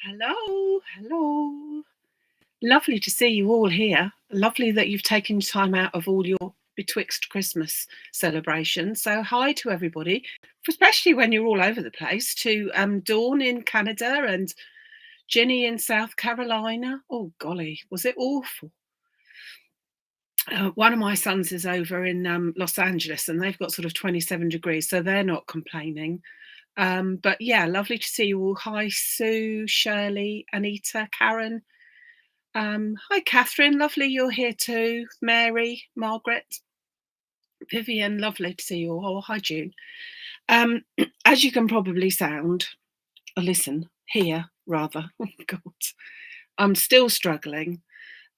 Hello, hello. Lovely to see you all here. Lovely that you've taken time out of all your betwixt Christmas celebrations. So hi to everybody, especially when you're all over the place, to Dawn in Canada and Ginny in South Carolina. Oh golly, was it awful? One of my sons is over in Los Angeles and they've got sort of 27 degrees, so they're not complaining. But yeah, lovely to see you all. Hi, Sue, Shirley, Anita, Karen. Hi, Catherine. Lovely you're here too. Mary, Margaret, Vivian. Lovely to see you all. Oh, hi, June. As you can probably hear rather. Oh, God. I'm still struggling.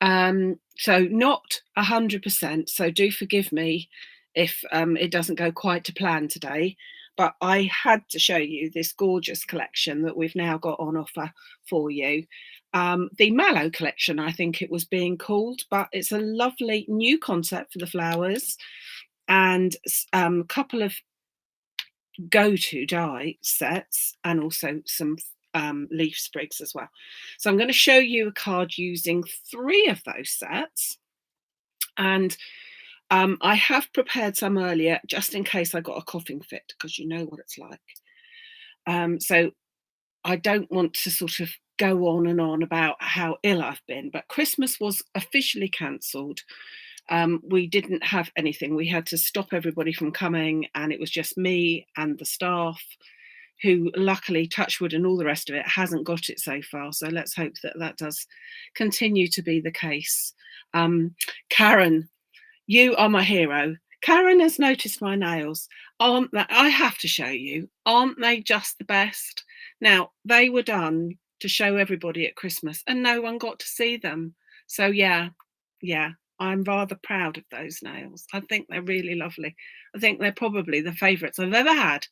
So not 100%. So do forgive me if it doesn't go quite to plan today. But I had to show you this gorgeous collection that we've now got on offer for you. The Mallow collection, I think it was being called, but it's a lovely new concept for the flowers and a couple of go-to dye sets and also some leaf sprigs as well. So I'm going to show you a card using 3 of those sets. And I have prepared some earlier just in case I got a coughing fit, because you know what it's like. So I don't want to sort of go on and on about how ill I've been, but Christmas was officially cancelled. We didn't have anything. We had to stop everybody from coming, and it was just me and the staff, who luckily, touch wood and all the rest of it, hasn't got it so far. So let's hope that that does continue to be the case. Karen, you are my hero. Karen has noticed my nails. Aren't they? I have to show you. Aren't they just the best? Now, they were done to show everybody at Christmas and no one got to see them. So yeah, I'm rather proud of those nails. I think they're really lovely. I think they're probably the favourites I've ever had.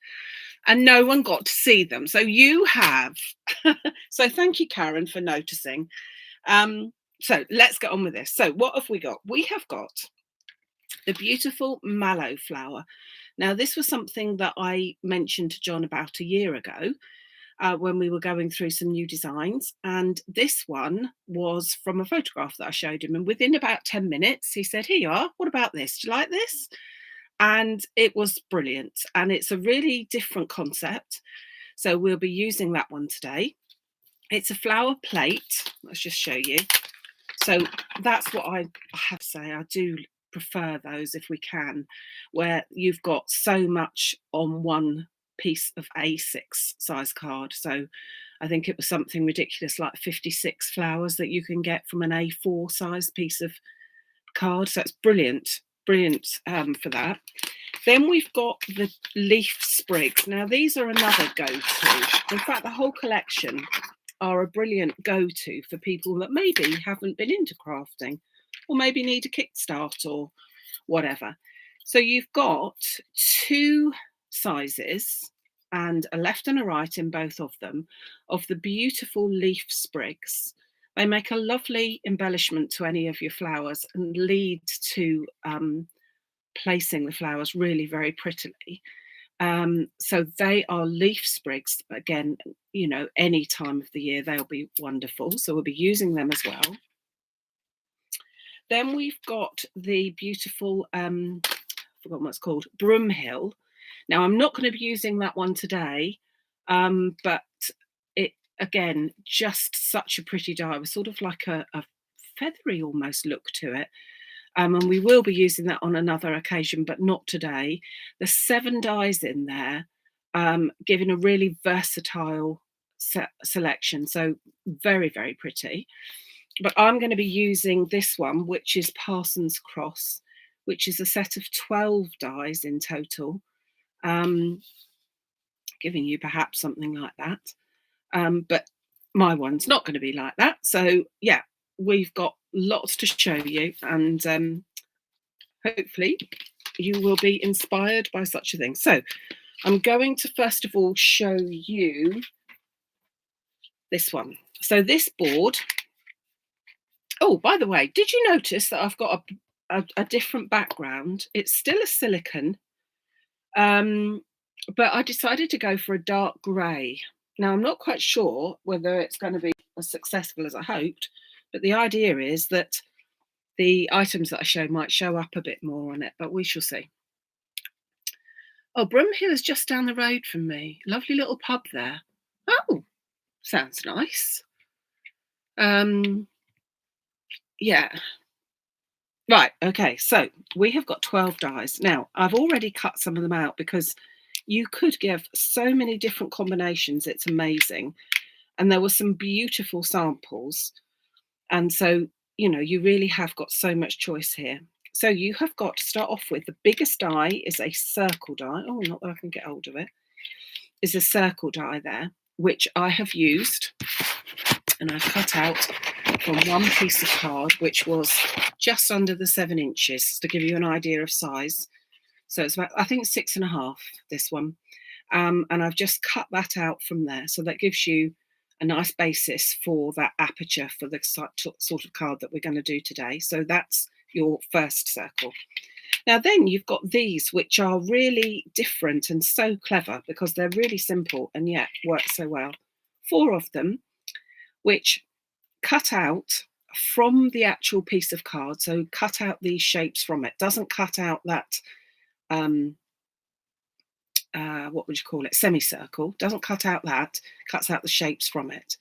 And no one got to see them. So you have. So thank you, Karen, for noticing. So let's get on with this. So what have we got? We have got the beautiful mallow flower. Now, this was something that I mentioned to John about a year ago when we were going through some new designs. And this one was from a photograph that I showed him. And within about 10 minutes, he said, here you are. What about this? Do you like this? And it was brilliant. And it's a really different concept. So we'll be using that one today. It's a flower plate. Let's just show you. So that's what I have to say. I do prefer those if we can, where you've got so much on one piece of A6 size card. So I think it was something ridiculous like 56 flowers that you can get from an A4 size piece of card. So it's brilliant for that. Then we've got the leaf sprigs. Now these are another go-to. In fact, the whole collection are a brilliant go-to for people that maybe haven't been into crafting or maybe need a kickstart or whatever. So you've got 2 sizes and a left and a right in both of them of the beautiful leaf sprigs. They make a lovely embellishment to any of your flowers and lead to placing the flowers really very prettily. So they are leaf sprigs. Again, you know, any time of the year, they'll be wonderful. So we'll be using them as well. Then we've got the beautiful, I forgot what it's called, Broomhill. Now, I'm not going to be using that one today, but it, again, just such a pretty dye. It was sort of like a feathery almost look to it. And we will be using that on another occasion, but not today. There's 7 dyes in there, giving a really versatile selection. So very, very pretty. But I'm going to be using this one, which is Parsons Cross, which is a set of 12 dyes in total, giving you perhaps something like that. But my one's not going to be like that. So yeah, we've got lots to show you, and hopefully you will be inspired by such a thing. So I'm going to first of all show you this one. So this board, oh, by the way, did you notice that I've got a different background? It's still a silicone, but I decided to go for a dark grey. Now, I'm not quite sure whether it's going to be as successful as I hoped, but the idea is that the items that I show might show up a bit more on it, but we shall see. Oh, Broomhill is just down the road from me. Lovely little pub there. Oh, sounds nice. Yeah. Right, okay, so we have got 12 dies. Now, I've already cut some of them out because you could give so many different combinations, it's amazing. And there were some beautiful samples. And so, you know, you really have got so much choice here. So you have got to start off with the biggest die is a circle die. Oh, not that I can get hold of it. Is a circle die there, which I have used and I've cut out from one piece of card, which was just under the 7 inches to give you an idea of size. So it's about, I think, 6.5, this one. And I've just cut that out from there. So that gives you a nice basis for that aperture for the sort of card that we're going to do today. So that's your first circle. Now then you've got these, which are really different and so clever because they're really simple and yet work so well. 4 of them, which cut out from the actual piece of card. So cut out these shapes from it. Doesn't cut out that what would you call it, semicircle, doesn't cut out that, cuts out the shapes from it.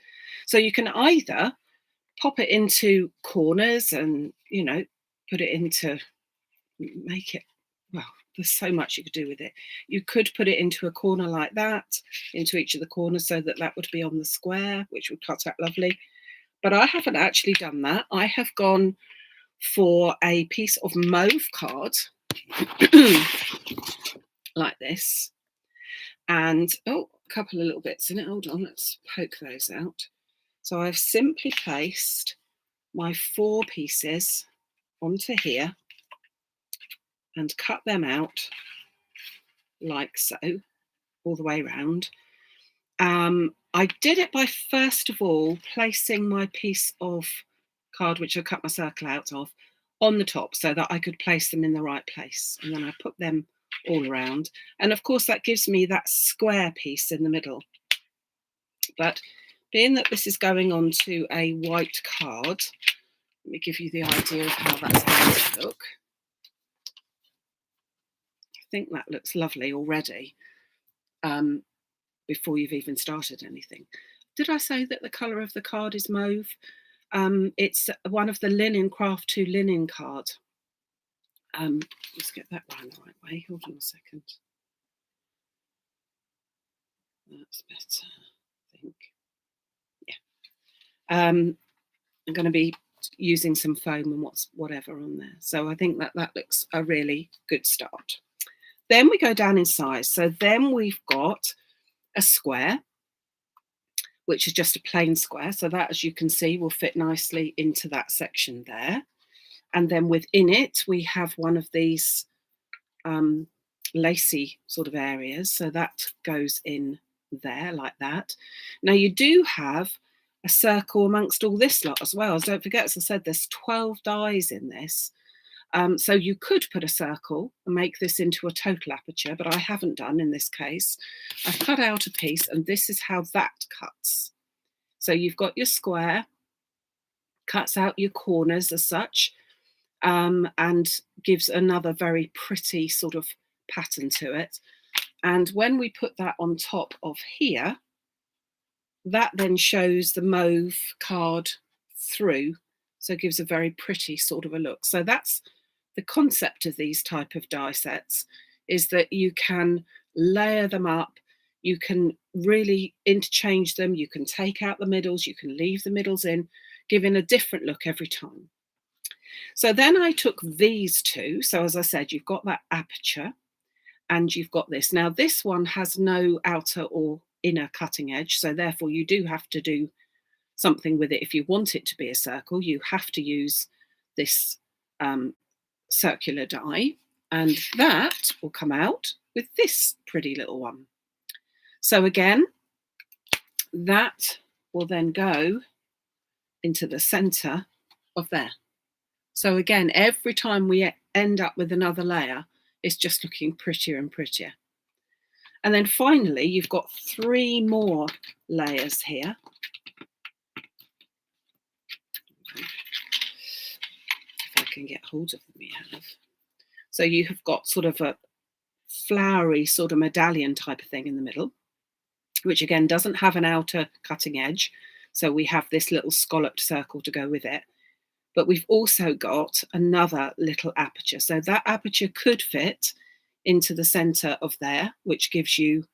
So you can either pop it into corners and, you know, put it into, make it, well, there's so much you could do with it. You could put it into a corner like that, into each of the corners, so that that would be on the square, which would cut out lovely. But I haven't actually done that. I have gone for a piece of mauve card like this. And, oh, a couple of little bits in it. Hold on, let's poke those out. So I've simply placed my 4 pieces onto here and cut them out like so, all the way around. I did it by first of all placing my piece of card, which I cut my circle out of, on the top so that I could place them in the right place. And then I put them all around. And of course that gives me that square piece in the middle. But being that this is going on to a white card, let me give you the idea of how that's going to look. I think that looks lovely already, before you've even started anything. Did I say that the colour of the card is mauve? It's one of the linen craft 2 linen card. Let's get that round the right way. Hold on a second. That's better, I think. Yeah. I'm going to be using some foam and whatever on there. So I think that that looks a really good start. Then we go down in size. So then we've got a square, which is just a plain square. So that, as you can see, will fit nicely into that section there. And then within it, we have one of these lacy sort of areas. So that goes in there like that. Now you do have a circle amongst all this lot as well. Don't forget, as I said, there's 12 dies in this. So you could put a circle and make this into a total aperture, but I haven't done in this case. I've cut out a piece and this is how that cuts. So you've got your square, cuts out your corners as such, and gives another very pretty sort of pattern to it. And when we put that on top of here, that then shows the mauve card through. So it gives a very pretty sort of a look. So that's the concept of these type of die sets, is that you can layer them up, you can really interchange them, you can take out the middles, you can leave the middles in, giving a different look every time. So then I took these 2. So as I said, you've got that aperture and you've got this. Now this one has no outer or inner cutting edge, so therefore you do have to do something with it. If you want it to be a circle, you have to use this circular die, and that will come out with this pretty little one. So again, that will then go into the center of there. So again, every time we end up with another layer, it's just looking prettier and prettier. And then finally, you've got 3 more layers here. If I can get hold of them, we have. So you have got sort of a flowery sort of medallion type of thing in the middle, which again doesn't have an outer cutting edge. So we have this little scalloped circle to go with it. But we've also got another little aperture. So that aperture could fit into the center of there, which gives you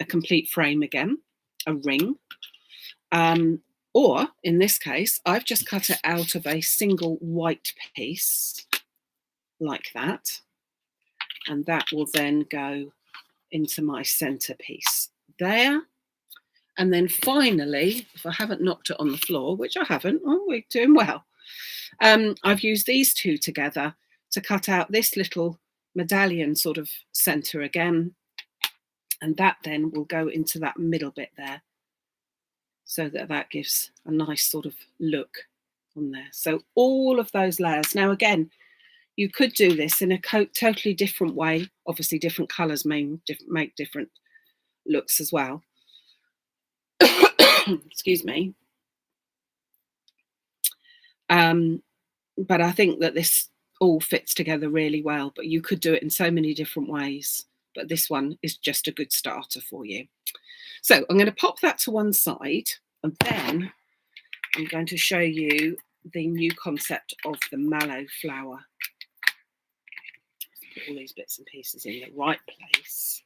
a complete frame again, a ring. Or in this case, I've just cut it out of a single white piece like that. And that will then go into my centerpiece there. And then finally, if I haven't knocked it on the floor, which I haven't, oh, we're doing well. I've used these two together to cut out this little medallion sort of center again. And that then will go into that middle bit there, so that gives a nice sort of look on there. So all of those layers. Now, again, you could do this in a totally different way. Obviously, different colours make different looks as well. Excuse me. But I think that this all fits together really well. But you could do it in so many different ways. But this one is just a good starter for you. So I'm going to pop that to one side, and then I'm going to show you the new concept of the mallow flower. Put all these bits and pieces in the right place.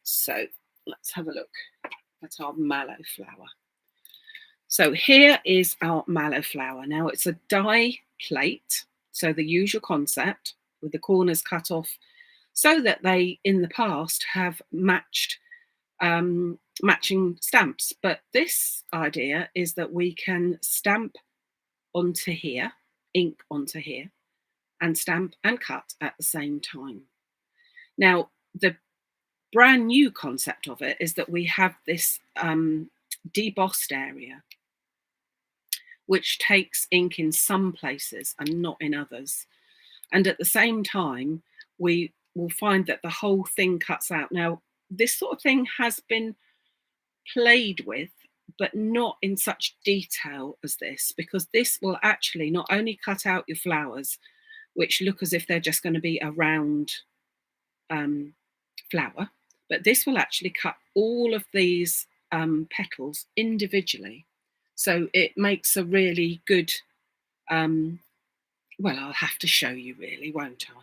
So let's have a look at our mallow flower. So here is our mallow flower. Now it's a die plate, so the usual concept with the corners cut off so that they in the past have matched matching stamps. But this idea is that we can stamp onto here, ink onto here, and stamp and cut at the same time. Now, the brand new concept of it is that we have this debossed area, which takes ink in some places and not in others. And at the same time, we will find that the whole thing cuts out. Now, this sort of thing has been played with, but not in such detail as this, because this will actually not only cut out your flowers, which look as if they're just going to be a round flower, but this will actually cut all of these petals individually. So it makes a really good, well, I'll have to show you really, won't I?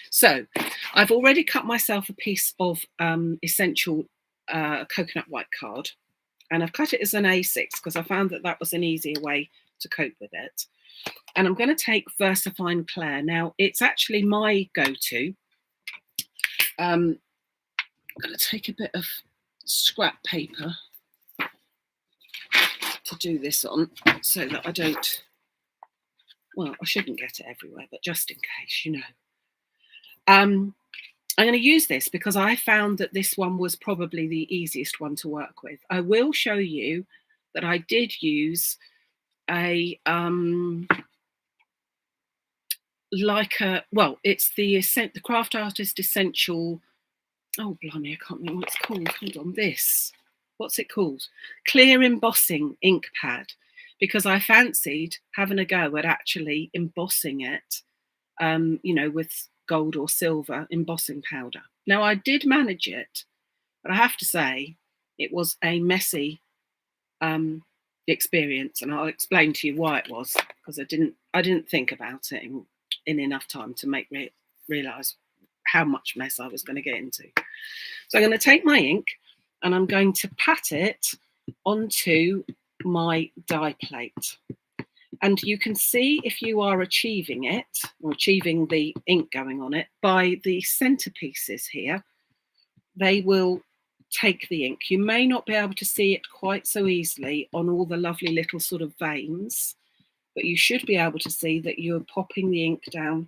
So I've already cut myself a piece of essential coconut white card, and I've cut it as an A6 because I found that that was an easier way to cope with it. And I'm going to take VersaFine Clair. Now, it's actually my go-to. I'm going to take a bit of scrap paper to do this on so that I don't, well, I shouldn't get it everywhere, but just in case, you know. I'm going to use this because I found that this one was probably the easiest one to work with. I will show you that I did use a it's the Craft Artist Essential. Oh blimey, I can't remember what it's called. Hold on, this. What's it called? Clear embossing ink pad, because I fancied having a go at actually embossing it, you know, with gold or silver embossing powder. Now I did manage it, but I have to say it was a messy experience, and I'll explain to you why it was, because I didn't think about it in enough time to make me realize how much mess I was going to get into. So I'm going to take my ink and I'm going to pat it onto my die plate. And you can see if you are achieving it, or achieving the ink going on it, by the centerpieces here. They will take the ink. You may not be able to see it quite so easily on all the lovely little sort of veins, but you should be able to see that you're popping the ink down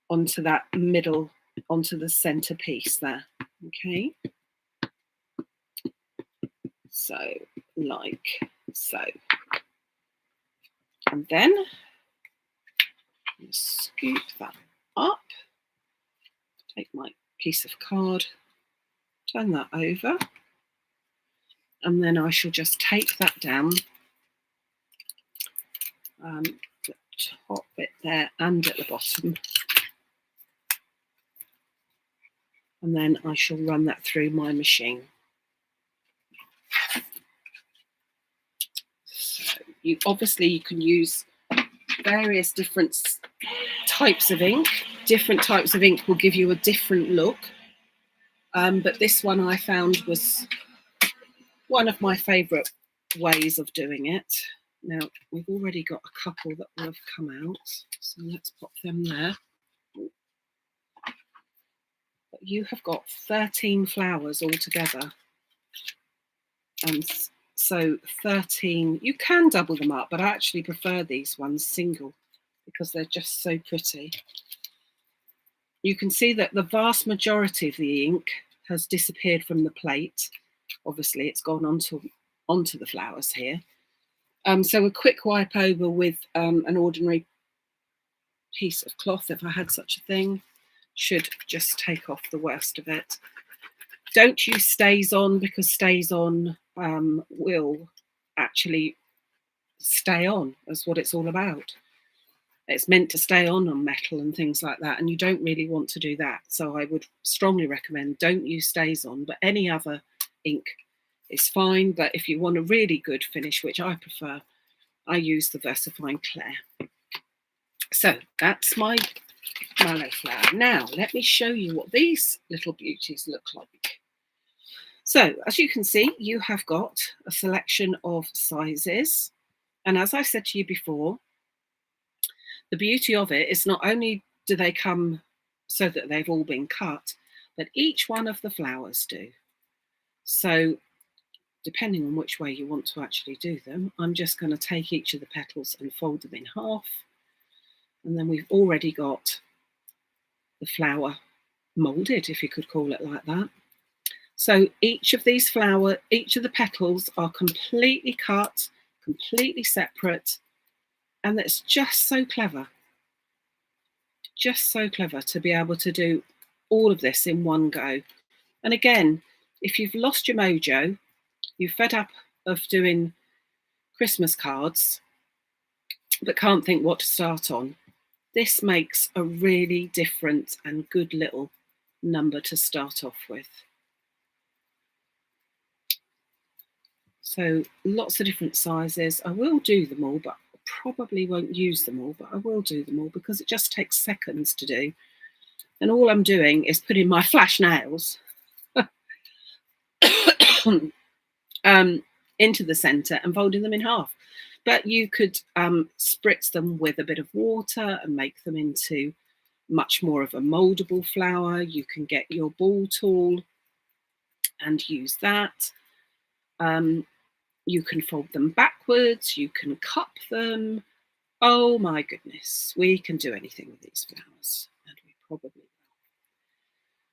onto that middle, onto the centerpiece there. Okay. So, like so. And then scoop that up, take my piece of card, Turn that over, and then I shall just take that down, the top bit there and at the bottom, and then I shall run that through my machine. So you can use various different types of ink. Different types of ink will give you a different look, but this one I found was one of my favourite ways of doing it. Now, we've already got a couple that will have come out, so let's pop them there. But you have got 13 flowers altogether, and so 13, you can double them up, but I actually prefer these ones single because they're just so pretty. You can see that the vast majority of the ink has disappeared from the plate. Obviously, it's gone onto the flowers here. So a quick wipe over with an ordinary piece of cloth, if I had such a thing, should just take off the worst of it. Don't use stays on, because stays on will actually stay on. That's what it's all about. It's meant to stay on metal and things like that, and you don't really want to do that. So I would strongly recommend don't use stays on, but any other ink is fine. But if you want a really good finish, which I prefer, I use the VersaFine Clair. So that's my mallow flower. Now let me show you what these little beauties look like. So as you can see, you have got a selection of sizes, and as I said to you before, the beauty of it is not only do they come so that they've all been cut, but each one of the flowers do. So depending on which way you want to actually do them, I'm just going to take each of the petals and fold them in half. And then we've already got the flower moulded, if you could call it like that. So each of the petals are completely cut, completely separate. And that's just so clever. Just so clever to be able to do all of this in one go. And again, if you've lost your mojo, you're fed up of doing Christmas cards, but can't think what to start on, this makes a really different and good little number to start off with. So lots of different sizes. I will do them all, but probably won't use them all, but I will do them all because it just takes seconds to do. And all I'm doing is putting my flash nails into the centre and folding them in half. But you could spritz them with a bit of water and make them into much more of a mouldable flower. You can get your ball tool and use that. You can fold them backwards, you can cup them. Oh my goodness, we can do anything with these flowers, and we probably will.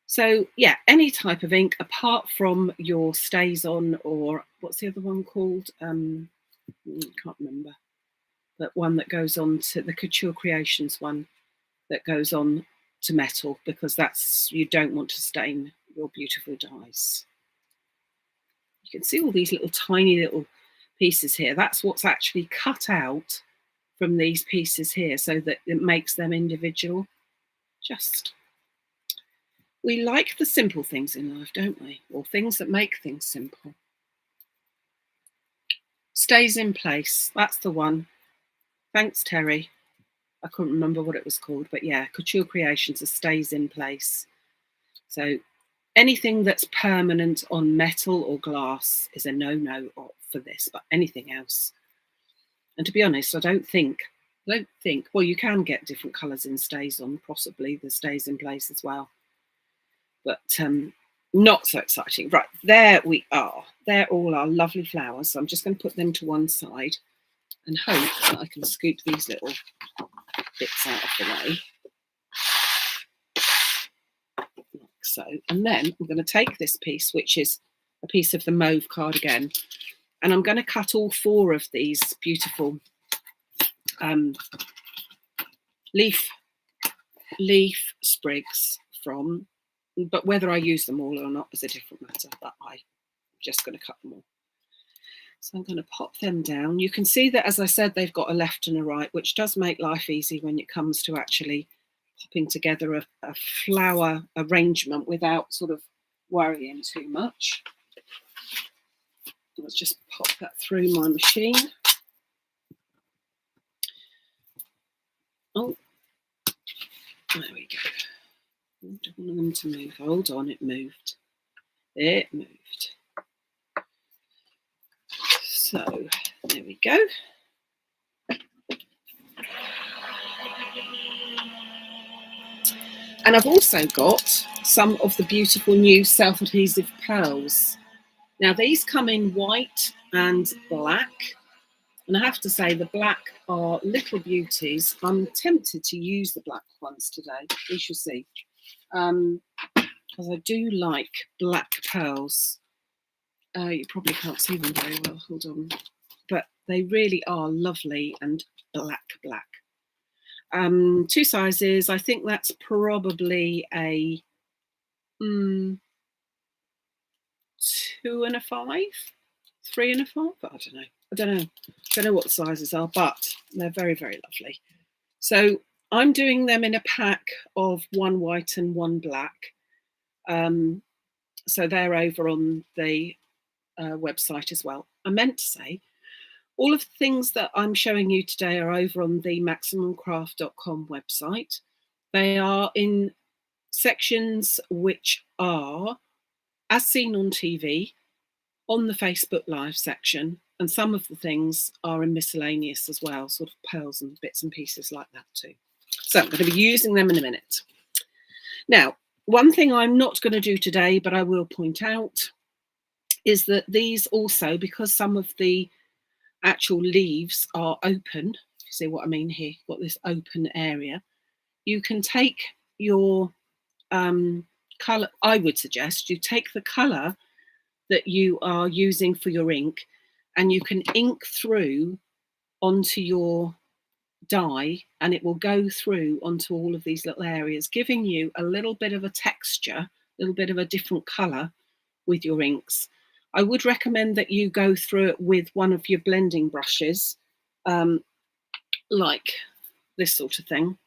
So yeah, any type of ink apart from your stays on, or what's the other one called? Can't remember, but one that goes on to the Couture Creations one that goes on to metal, because that's, you don't want to stain your beautiful dyes. You can see all these little tiny little pieces here. That's what's actually cut out from these pieces here, so that it makes them individual. We like the simple things in life, don't we? Or things that make things simple. Stays in place, that's the one. Thanks, Terry. I couldn't remember what it was called, but yeah, Couture Creations is stays in place. So anything that's permanent on metal or glass is a no-no for this, but anything else. And to be honest, I don't think, well, you can get different colours in stays on, possibly the stays in place as well. But not so exciting. Right, there we are. They're all our lovely flowers. So I'm just going to put them to one side and hope that I can scoop these little bits out of the way. Like so. And then I'm going to take this piece, which is a piece of the mauve card again, and I'm going to cut all 4 of these beautiful leaf sprigs from but whether I use them all or not is a different matter, but I'm just going to cut them all. So I'm going to pop them down. You can see that, as I said, they've got a left and a right, which does make life easy when it comes to actually popping together a flower arrangement without sort of worrying too much. Let's just pop that through my machine. Oh, there we go. I don't want them to move. Hold on, it moved. It moved. So there we go. And I've also got some of the beautiful new self-adhesive pearls. Now these come in white and black. And I have to say the black are little beauties. I'm tempted to use the black ones today. We shall see. Because I do like black pearls. You probably can't see them very well. Hold on. But they really are lovely and black. Two sizes. I think that's probably a 2 and a 5, 3 and a 5. I don't know what the sizes are, but they're very, very lovely. So I'm doing them in a pack of 1 white and 1 black. So they're over on the website as well. I meant to say, all of the things that I'm showing you today are over on the maximumcraft.com website. They are in sections which are, as seen on TV, on the Facebook Live section, and some of the things are in miscellaneous as well, sort of pearls and bits and pieces like that too. So I'm going to be using them in a minute. Now, one thing I'm not going to do today, but I will point out, is that these also, because some of the actual leaves are open, you see what I mean here, you've got this open area, you can take your colour. I would suggest you take the colour that you are using for your ink and you can ink through onto your dye, and it will go through onto all of these little areas, giving you a little bit of a texture, a little bit of a different colour with your inks. I would recommend that you go through it with one of your blending brushes, like this sort of thing,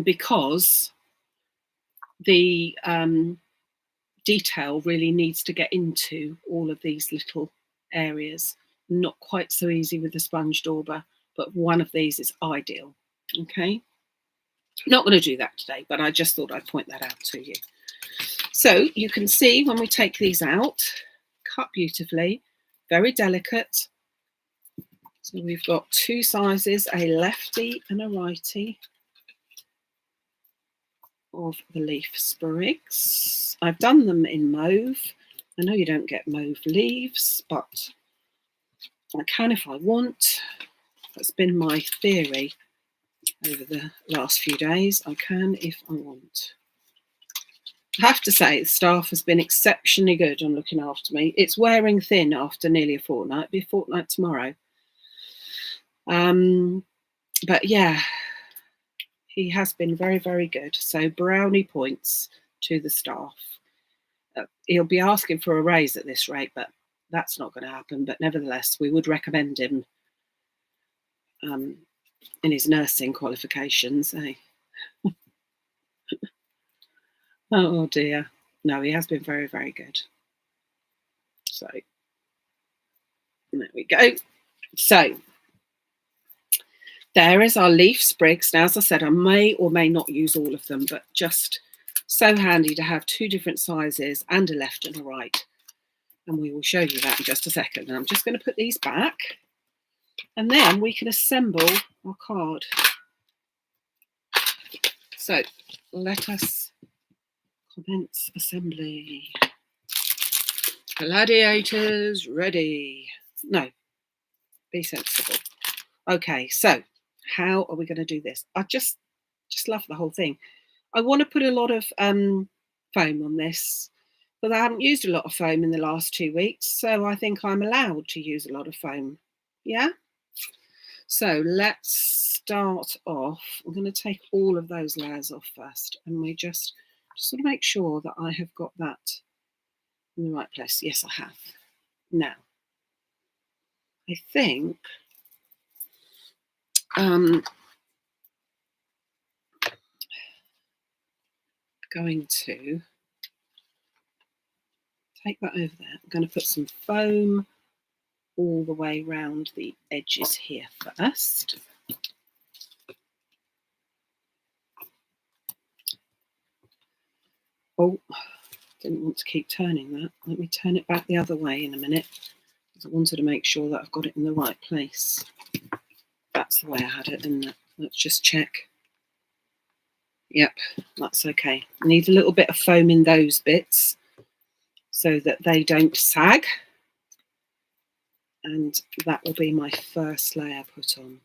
because the detail really needs to get into all of these little areas. Not quite so easy with the sponge dauber, but one of these is ideal. Okay, not going to do that today, but I just thought I'd point that out to you. So you can see when we take these out, cut beautifully, very delicate. So we've got 2 sizes, a lefty and a righty of the leaf sprigs. I've done them in mauve. I know you don't get mauve leaves, but I can if I want. That's been my theory over the last few days. I can if I want. I have to say, the staff has been exceptionally good on looking after me. It's wearing thin after nearly a fortnight. It'll be a fortnight tomorrow. But yeah, he has been very, very good. So brownie points to the staff. He'll be asking for a raise at this rate, but that's not going to happen. But nevertheless, we would recommend him in his nursing qualifications. Eh? Oh dear. No, he has been very, very good. So there we go. So there is our leaf sprigs. Now, as I said, I may or may not use all of them, but just so handy to have 2 different sizes and a left and a right. And we will show you that in just a second. And I'm just going to put these back, and then we can assemble our card. So let us commence assembly. Gladiators ready. No, be sensible. Okay, so how are we going to do this? I just love the whole thing. I want to put a lot of foam on this, but I haven't used a lot of foam in the last 2 weeks, so I think I'm allowed to use a lot of foam. Yeah? So let's start off. I'm going to take all of those layers off first, and we just Just sort of make sure that I have got that in the right place. Yes, I have. Now, I think going to take that over there. I'm going to put some foam all the way round the edges here first. Oh, didn't want to keep turning that. Let me turn it back the other way in a minute, because I wanted to make sure that I've got it in the right place. That's the way I had it, isn't it? Let's just check. Yep, that's okay. I need a little bit of foam in those bits so that they don't sag. And that will be my first layer put on.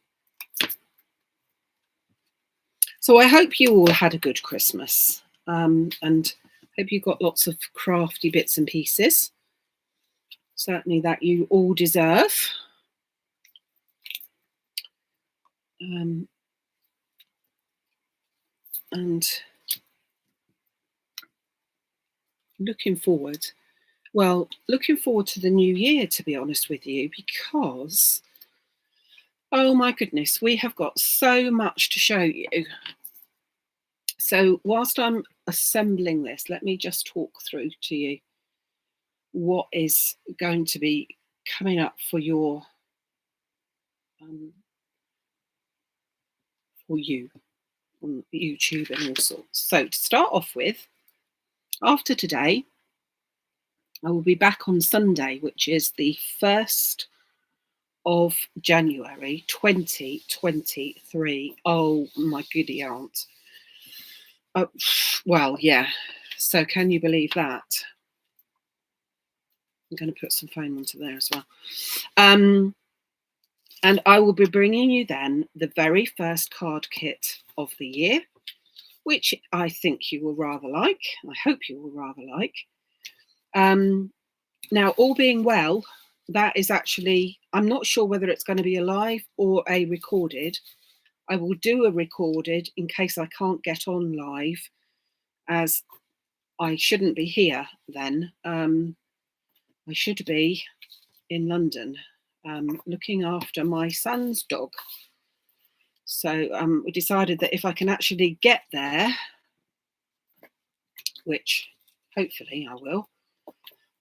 So I hope you all had a good Christmas, and hope you got lots of crafty bits and pieces. Certainly that you all deserve. And looking forward to the new year, to be honest with you, because, oh my goodness, we have got so much to show you. So whilst I'm assembling this, let me just talk through to you what is going to be coming up for your for you on YouTube and all sorts. So to start off with, after today, I will be back on Sunday, which is the 1st of January 2023. Oh my goody aunt. Oh, well, yeah. So can you believe that? I'm going to put some foam onto there as well. And I will be bringing you then the very first card kit of the year, which I think you will rather like. I hope you will rather like. Now, all being well, that is actually, I'm not sure whether it's going to be a live or a recorded. I will do a recorded in case I can't get on live, as I shouldn't be here then. I should be in London looking after my son's dog. So we decided that if I can actually get there, which hopefully I will,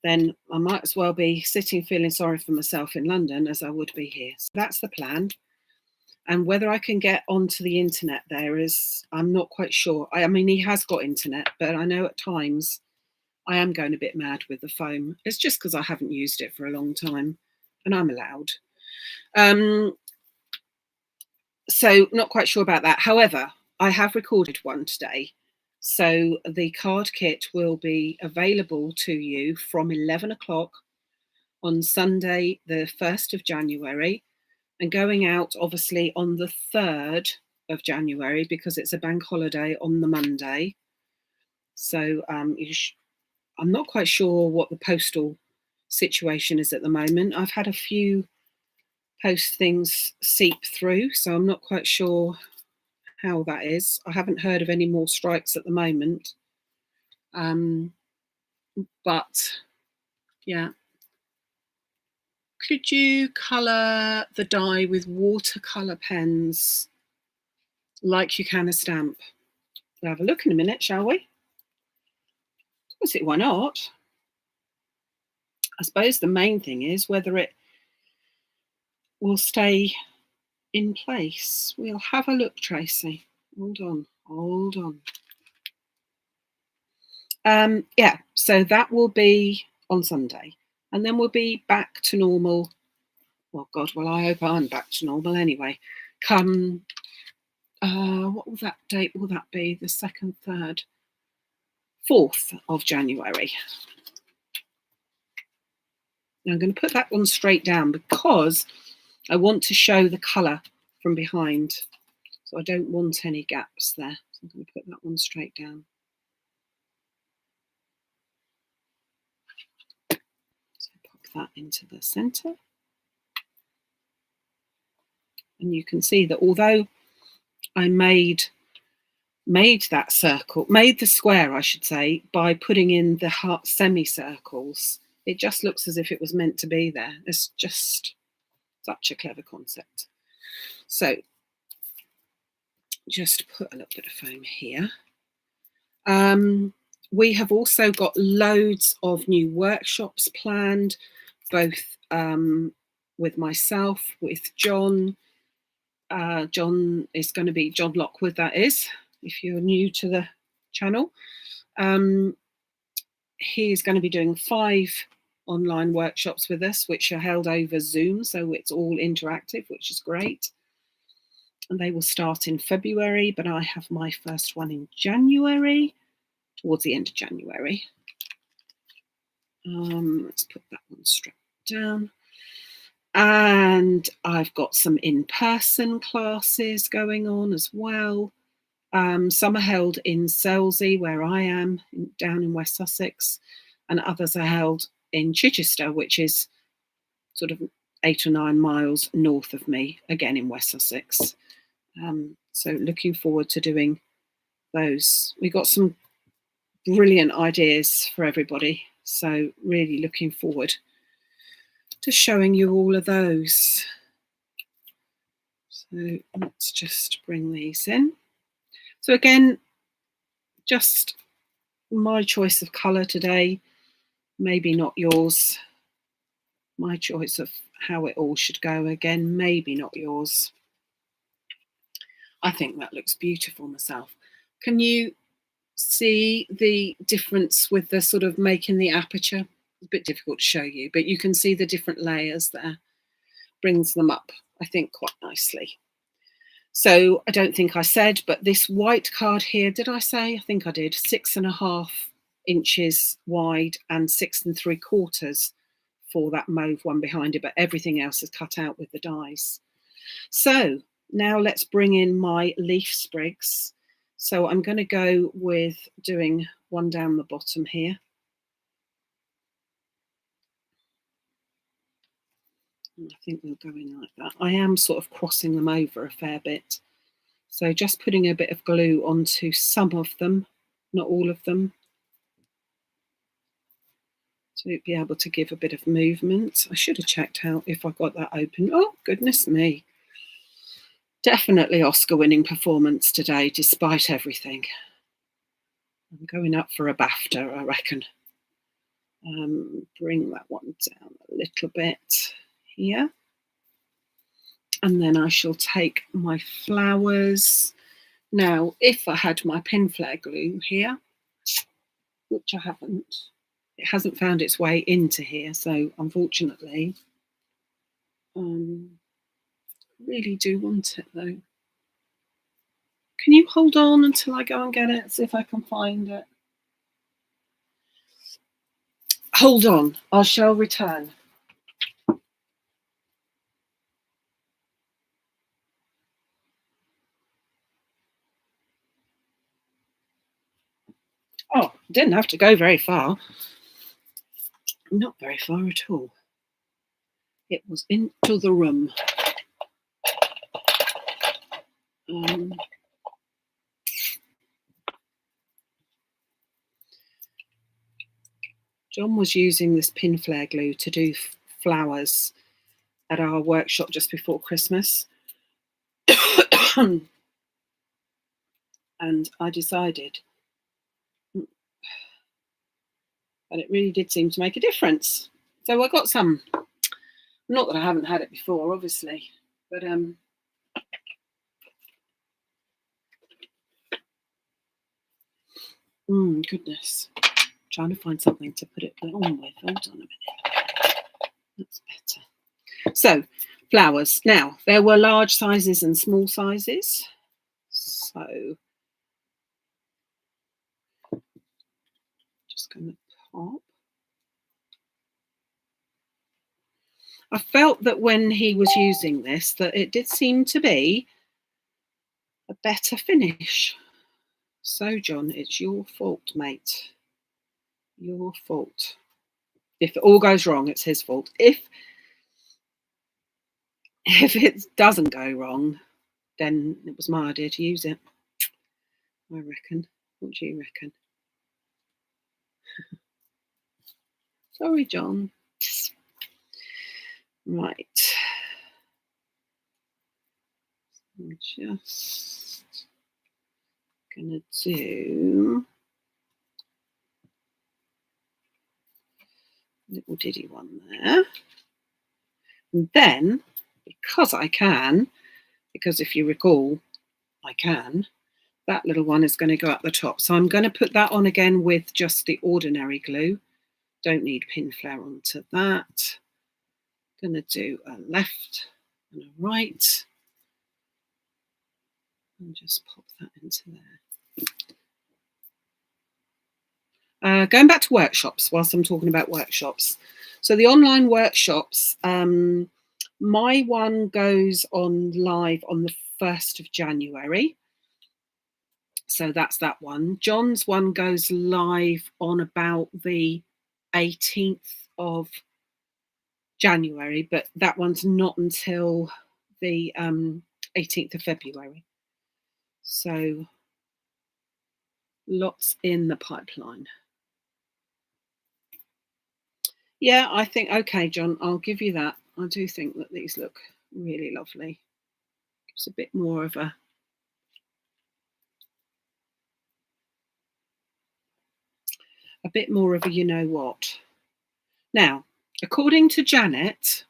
then I might as well be sitting feeling sorry for myself in London as I would be here. So that's the plan. And whether I can get onto the internet there is, I'm not quite sure. I mean, he has got internet, but I know at times I am going a bit mad with the foam. It's just because I haven't used it for a long time, and I'm allowed. So not quite sure about that. However, I have recorded one today. So the card kit will be available to you from 11 o'clock on Sunday, the 1st of January, and going out obviously on the 3rd of January because it's a bank holiday on the Monday. So I'm not quite sure what the postal situation is at the moment. I've had a few post things seep through, so I'm not quite sure how that is. I haven't heard of any more strikes at the moment. But yeah. Could you colour the die with watercolour pens like you can a stamp? We'll have a look in a minute, shall we? I see, why not? I suppose the main thing is whether it will stay in place. We'll have a look, Tracy. Hold on. Yeah, so that will be on Sunday. And then we'll be back to normal. Well, God, well, I hope I'm back to normal anyway. Come, what will that date will that be? The 2nd, 3rd, 4th of January. Now I'm going to put that one straight down because I want to show the colour from behind. So I don't want any gaps there. So I'm going to put that one straight down. So pop that into the centre. And you can see that although I made made that circle, made the square, I should say, by putting in the heart semicircles. It just looks as if it was meant to be there. It's just such a clever concept. So just put a little bit of foam here. We have also got loads of new workshops planned, both with myself, with John. John is going to be John Lockwood, that is, if you're new to the channel. He is going to be doing 5 online workshops with us, which are held over Zoom, so it's all interactive, which is great. And they will start in February, but I have my first one in January, towards the end of January. Let's put that one straight down. And I've got some in-person classes going on as well. Some are held in Selsey, where I am, down in West Sussex, and others are held in Chichester, which is sort of 8 or 9 miles north of me, again in West Sussex. So looking forward to doing those. We got some brilliant ideas for everybody, so really looking forward to showing you all of those. So let's just bring these in. So again, just my choice of colour today, maybe not yours. My choice of how it all should go, again, maybe not yours. I think that looks beautiful myself. Can you see the difference with the sort of making the aperture? It's a bit difficult to show you, but you can see the different layers there. Brings them up, I think, quite nicely. So I don't think I said, but this white card here, did I say? I think I did. 6.5 inches wide and 6 3/4 for that mauve one behind it, but everything else is cut out with the dies. So now let's bring in my leaf sprigs. So I'm going to go with doing one down the bottom here. I think we'll go in like that. I am sort of crossing them over a fair bit. So just putting a bit of glue onto some of them, not all of them, to be able to give a bit of movement. I should have checked out if I got that open. Oh, goodness me. Definitely Oscar-winning performance today, despite everything. I'm going up for a BAFTA, I reckon. Bring that one down a little bit here. And then I shall take my flowers. Now, if I had my pin flare glue here, which I haven't, it hasn't found its way into here. So unfortunately, really do want it though. Can you hold on until I go and get it? See if I can find it. Hold on, I shall return. Oh, didn't have to go very far. Not very far at all. It was into the room. John was using this pin flare glue to do flowers at our workshop just before Christmas. And I decided that it really did seem to make a difference. So I got some. Not that I haven't had it before, obviously, but goodness. Trying to find something to put it on with. Hold on a minute. That's better. So, flowers. Now, there were large sizes and small sizes. So, just going to pop. I felt that when he was using this, that it did seem to be a better finish. So, John, it's your fault, mate. Your fault. If it all goes wrong, it's his fault. If it doesn't go wrong, then it was my idea to use it. I reckon. What do you reckon? Sorry, John. Right. I'm just going to do a little diddy one there. And then, because I can, because if you recall, I can, that little one is going to go up the top. So I'm going to put that on again with just the ordinary glue. Don't need pin flare onto that. Going to do a left and a right. And just pop that into there. Going back to workshops whilst I'm talking about workshops. So the online workshops, my one goes on live on the 1st of January. So that's that one. John's one goes live on about the 18th of January, but that one's not until the 18th of February. So lots in the pipeline. Yeah, I think, okay, John, I'll give you that. I do think that these look really lovely. Gives a bit more of a you know what. Now, according to Janet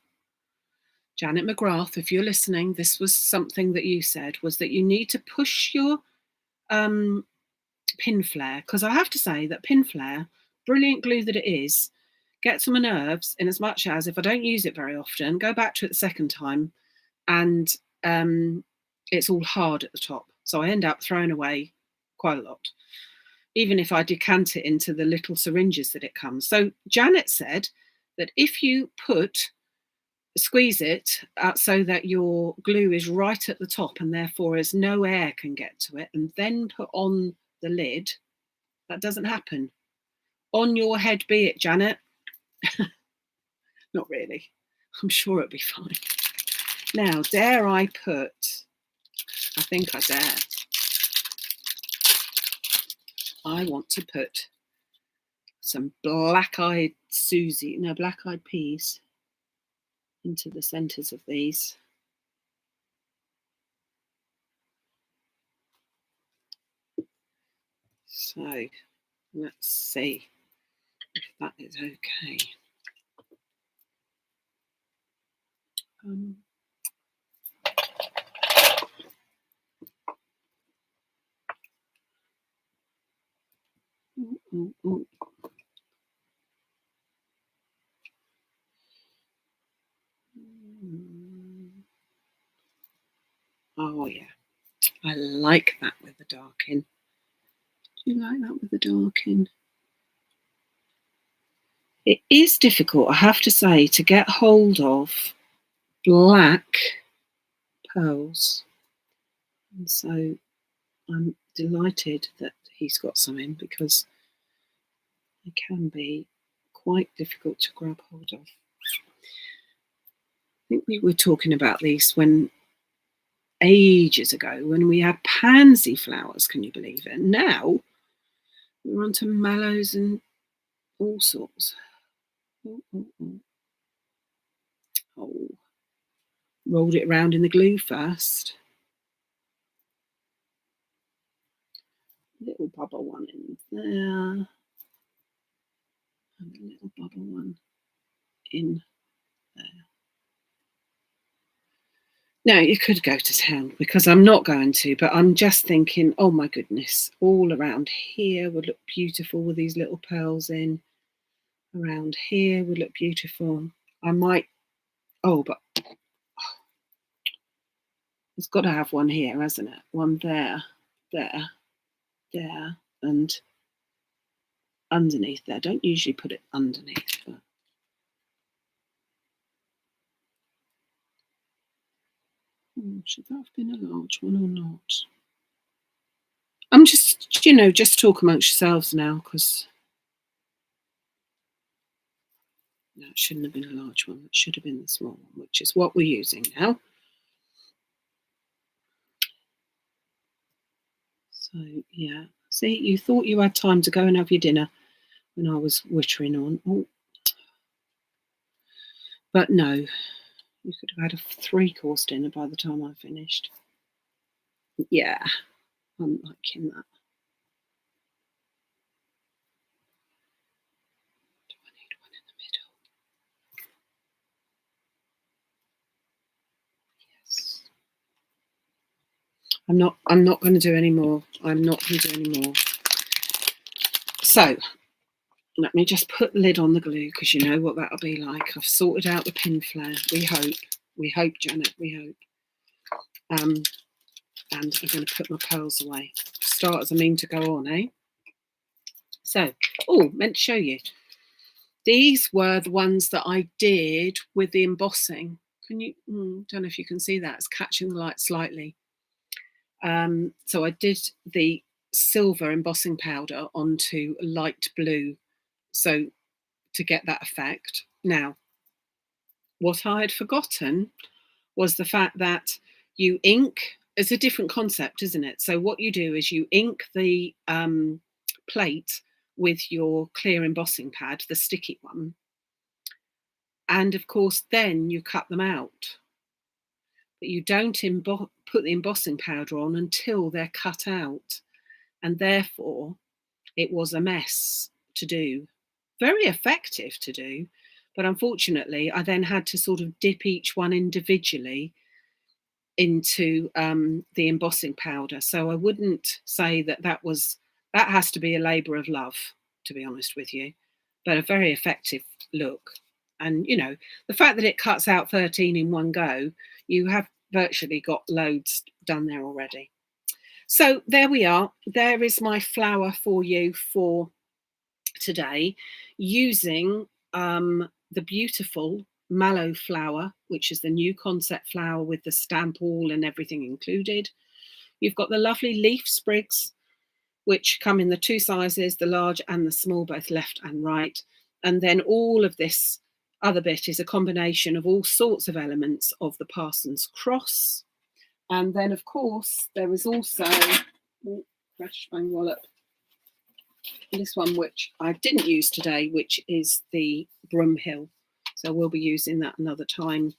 McGrath, if you're listening, this was something that you said, was that you need to push your pin flare, because I have to say that pin flare, brilliant glue that it is, gets on my nerves in as much as if I don't use it very often, go back to it the second time, and it's all hard at the top. So I end up throwing away quite a lot, even if I decant it into the little syringes that it comes. So Janet said that if you squeeze it out so that your glue is right at the top and therefore as no air can get to it, and then put on the lid, that doesn't happen. On your head be it, Janet. Not really. I'm sure it'll be fine. Now, dare I put, I think I dare. I want to put some black-eyed peas into the centres of these. So let's see if that is okay. Oh yeah, I like that with the dark in. Do you like that with the dark in? It is difficult, I have to say, to get hold of black pearls. And so I'm delighted that he's got some in, because they can be quite difficult to grab hold of. I think we were talking about these ages ago when we had pansy flowers, can you believe it? Now we're on to mallows and all sorts. Oh, rolled it around in the glue first. Little bubble one in there. And a little bubble one in there. Now, you could go to town, because I'm not going to, but I'm just thinking, oh my goodness, all around here would look beautiful with these little pearls in. Around here would look beautiful. I might, but it's got to have one here, hasn't it? One there, and underneath there. I don't usually put it underneath, but should that have been a large one or not? I'm just, just talk amongst yourselves now, because no, it shouldn't have been a large one. It should have been the small one, which is what we're using now. So So, yeah. See, you thought you had time to go and have your dinner when I was wittering on. Oh, but no, you could have had a 3-course dinner by the time I finished. Yeah, I'm liking that. Do I need one in the middle? Yes. I'm not going to do any more. I'm not going to do any more. So let me just put the lid on the glue, because you know what that'll be like. I've sorted out the pin flare. We hope, Janet, we hope. And I'm going to put my pearls away. For starters, I mean to go on, eh? So, meant to show you. These were the ones that I did with the embossing. Can you? Don't know if you can see that. It's catching the light slightly. So I did the silver embossing powder onto light blue, so to get that effect. Now, what I had forgotten was the fact that you ink. It's a different concept, isn't it? So what you do is you ink the plate with your clear embossing pad, the sticky one, and of course then you cut them out. But you don't put the embossing powder on until they're cut out, and therefore it was a mess to do. Very effective to do, but unfortunately I then had to sort of dip each one individually into the embossing powder. So I wouldn't say that that has to be a labour of love, to be honest with you, but a very effective look. And you know, the fact that it cuts out 13 in one go, you have virtually got loads done there already. So there we are. There is my flower for you for today, using the beautiful Mallow flower, which is the new concept flower with the stamp all and everything included. You've got the lovely leaf sprigs, which come in the 2 sizes, the large and the small, both left and right. And then all of this other bit is a combination of all sorts of elements of the Parsons cross. And then, of course, there is also, crash my wallet, this one, which I didn't use today, which is the Broomhill. So we'll be using that another time.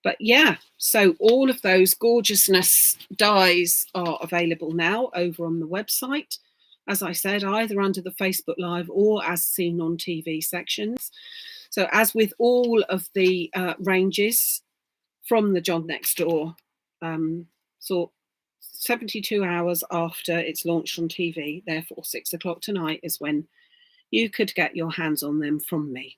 But yeah, so all of those gorgeousness dies are available now over on the website. As I said, either under the Facebook Live or as seen on TV sections. So as with all of the ranges from the John Next Door, so 72 hours after it's launched on TV, therefore 6 o'clock tonight is when you could get your hands on them from me.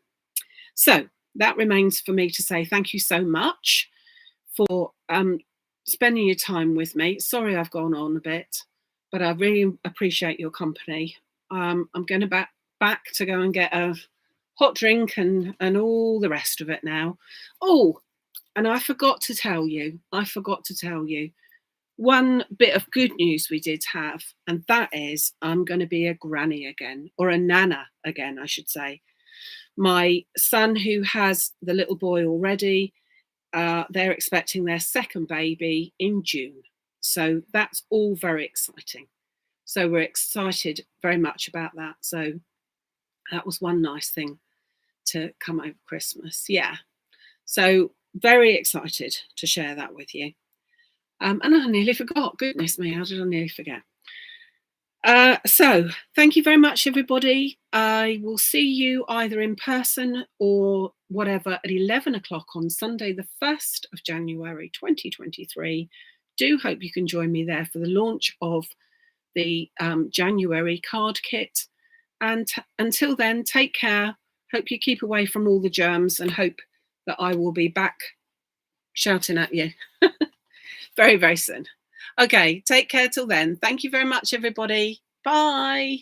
So that remains for me to say thank you so much for spending your time with me. Sorry I've gone on a bit, but I really appreciate your company. I'm going to back to go and get a hot drink and all the rest of it now. Oh, and I forgot to tell you, one bit of good news we did have, and that is I'm going to be a granny again, or a nana again, I should say. My son, who has the little boy already, they're expecting their second baby in June. So that's all very exciting. So we're excited very much about that. So that was one nice thing to come over Christmas. Yeah. So very excited to share that with you. And I nearly forgot. Goodness me, how did I nearly forget? So thank you very much, everybody. I will see you either in person or whatever at 11 o'clock on Sunday, the 1st of January 2023. Do hope you can join me there for the launch of the January card kit. And until then, take care. Hope you keep away from all the germs, and hope that I will be back shouting at you very, very soon. Okay, take care till then. Thank you very much, everybody. Bye.